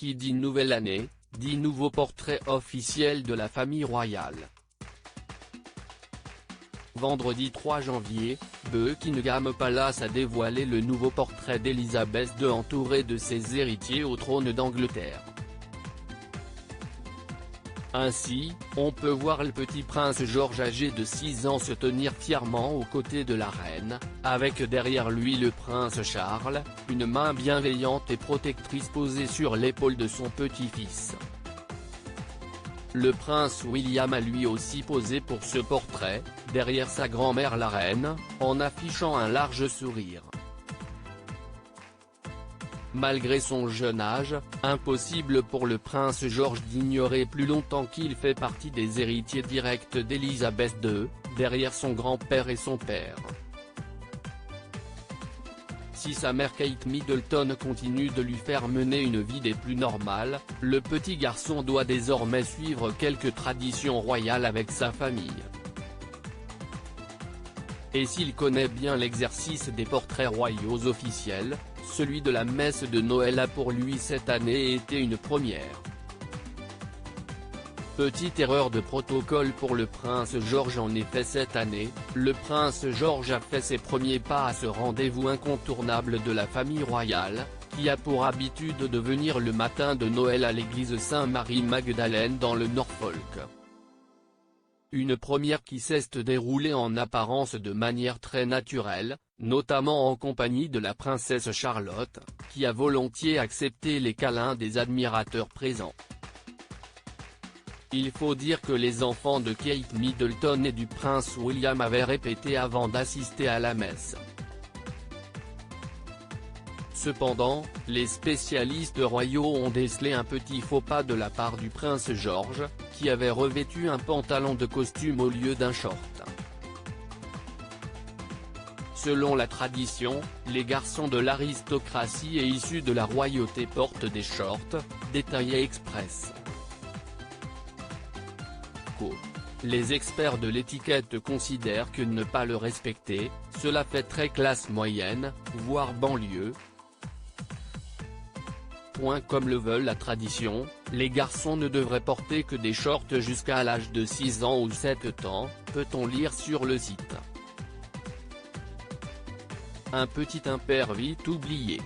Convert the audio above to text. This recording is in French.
Qui dit nouvelle année, dit nouveau portrait officiel de la famille royale. Vendredi 3 janvier, Buckingham Palace a dévoilé le nouveau portrait d'Elisabeth II entourée de ses héritiers au trône d'Angleterre. Ainsi, on peut voir le petit prince George âgé de 6 ans se tenir fièrement aux côtés de la reine, avec derrière lui le prince Charles, une main bienveillante et protectrice posée sur l'épaule de son petit-fils. Le prince William a lui aussi posé pour ce portrait, derrière sa grand-mère la reine, en affichant un large sourire. Malgré son jeune âge, impossible pour le prince George d'ignorer plus longtemps qu'il fait partie des héritiers directs d'Elisabeth II, derrière son grand-père et son père. Si sa mère Kate Middleton continue de lui faire mener une vie des plus normales, le petit garçon doit désormais suivre quelques traditions royales avec sa famille. Et s'il connaît bien l'exercice des portraits royaux officiels, celui de la messe de Noël a pour lui cette année été une première. Petite erreur de protocole pour le prince George. En effet, cette année, le prince George a fait ses premiers pas à ce rendez-vous incontournable de la famille royale, qui a pour habitude de venir le matin de Noël à l'église Saint-Marie-Magdalène dans le Norfolk. Une première qui s'est déroulée en apparence de manière très naturelle, notamment en compagnie de la princesse Charlotte, qui a volontiers accepté les câlins des admirateurs présents. Il faut dire que les enfants de Kate Middleton et du prince William avaient répété avant d'assister à la messe. Cependant, les spécialistes royaux ont décelé un petit faux pas de la part du prince George, qui avait revêtu un pantalon de costume au lieu d'un short. Selon la tradition, les garçons de l'aristocratie et issus de la royauté portent des shorts, détaillés express. Les experts de l'étiquette considèrent que ne pas le respecter, cela fait très classe moyenne, voire banlieue. Comme le veut la tradition, les garçons ne devraient porter que des shorts jusqu'à l'âge de 6 ans ou 7 ans, peut-on lire sur le site. Un petit impair vite oublié.